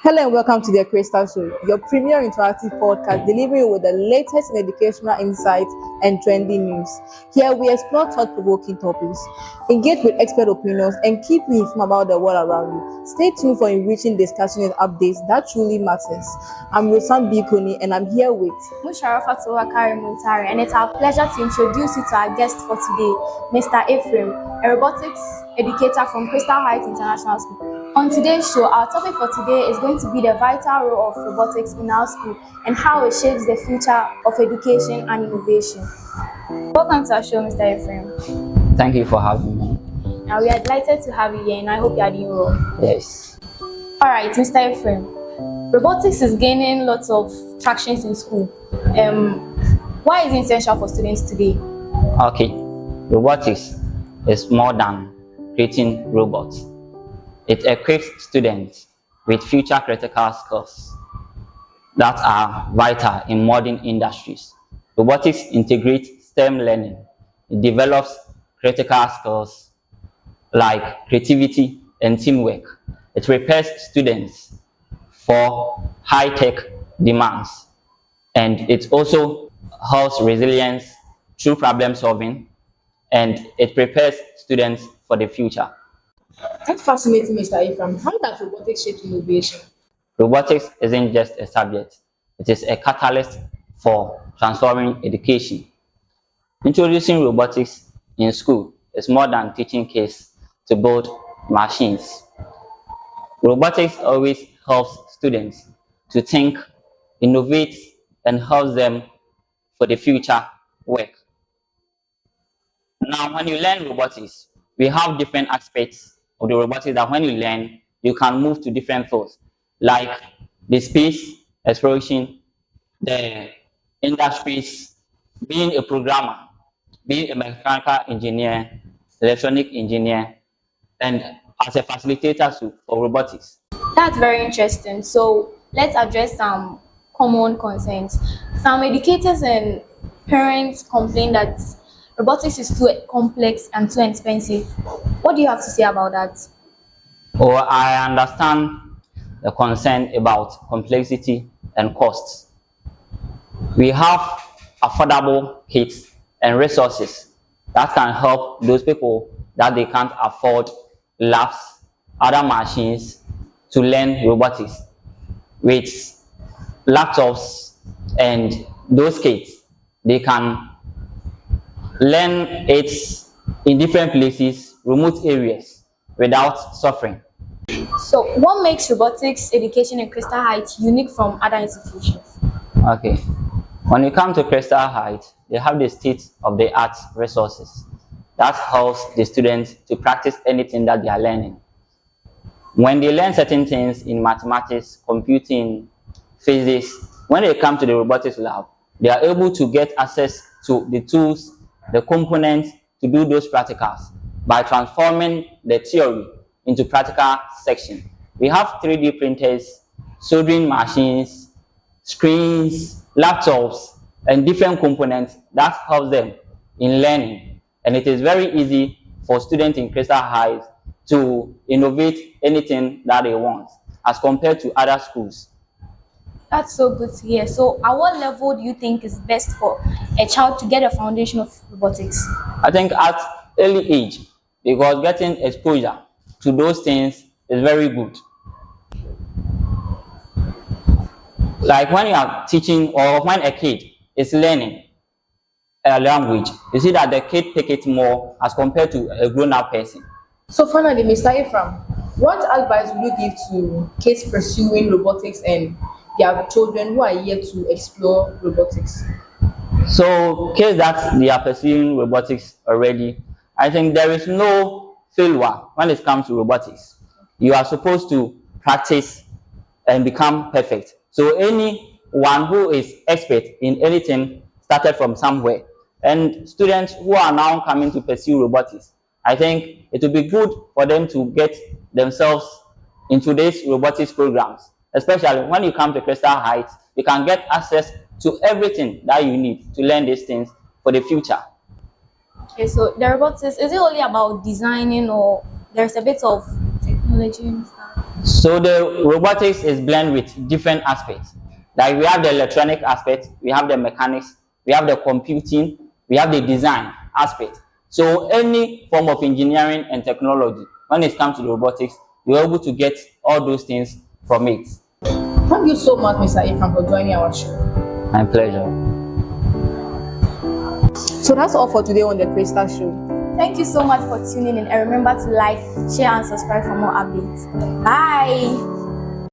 Hello and welcome to the Crystar Show, your premier interactive podcast delivering you with the latest in educational insights and trending news. Here we explore thought-provoking topics, engage with expert opinions, and keep you informed about the world around you. Stay tuned for enriching discussion and updates that truly matters. I'm Rosan Bikoni and I'm here with Musharafa Wakari Muntari, and it's our pleasure to introduce you to our guest for today, Mr. Ephraim, a robotics educator from Crystal International School. On today's show, our topic for today is going to be the vital role of robotics in our school and how it shapes the future of education and innovation. Welcome to our show, Mr. Ephraim. Thank you for having me. And we are delighted to have you here, and I hope you are doing well. Yes. All right, Mr. Ephraim. Robotics is gaining lots of traction in school. Why is it essential for students today? Okay. Robotics is more than creating robots. It equips students with future critical skills that are vital in modern industries. Robotics integrates STEM learning. It develops critical skills like creativity and teamwork. It prepares students for high-tech demands. And it also helps resilience through problem solving, and it prepares students for the future. That's fascinating, Mr. Ephraim. How does robotics shape innovation? Robotics isn't just a subject, it is a catalyst for transforming education. Introducing robotics in school is more than teaching kids to build machines. Robotics always helps students to think, innovate, and helps them for the future work. Now, when you learn robotics, we have different aspects of the robotics that when you learn, you can move to different fields, like the space exploration, the industries, being a programmer, being a mechanical engineer, electronic engineer, and as a facilitator for robotics. That's very interesting. So let's address some common concerns. Some educators and parents complain that robotics is too complex and too expensive. What do you have to say about that? Oh, I understand the concern about complexity and costs. We have affordable kits and resources that can help those people that they can't afford labs, other machines to learn robotics. With laptops and those kits, they can learn it in different places, remote areas, without suffering. So what makes robotics education in Crystal Heights unique from other institutions? Okay. When you come to Crystal Heights, they have the state-of-the-art resources that helps the students to practice anything that they are learning. When they learn certain things in mathematics, computing, physics, when they come to the robotics lab, they are able to get access to the tools, the components to do those practicals by transforming the theory into practical section. We have 3D printers, soldering machines, screens, laptops, and different components that help them in learning. And it is very easy for students in Crystal Heights to innovate anything that they want as compared to other schools. That's so good to hear. So at what level do you think is best for a child to get a foundation of robotics? I think at early age, because getting exposure to those things is very good. Like when you are teaching or when a kid is learning a language, you see that the kid take it more as compared to a grown-up person. So finally, Mr. Ephraim, what advice would you give to kids pursuing robotics and their children who are yet to explore robotics? So kids that they are pursuing robotics already, I think there is no failure when it comes to robotics. You are supposed to practice and become perfect. So anyone who is expert in anything started from somewhere. And students who are now coming to pursue robotics, I think it will be good for them to get themselves into these robotics programs, especially when you come to Crystal Heights, you can get access to everything that you need to learn these things for the future. Okay, so the robotics, is it only about designing or there's a bit of technology and stuff? So the robotics is blended with different aspects. Like we have the electronic aspect, we have the mechanics, we have the computing, we have the design aspect. So any form of engineering and technology, when it comes to robotics, you're able to get all those things from it. Thank you so much, Mr. Ephraim, for joining our show. My pleasure. So that's all for today on the Crystar Show. Thank you so much for tuning in, and remember to like, share, and subscribe for more updates. Bye.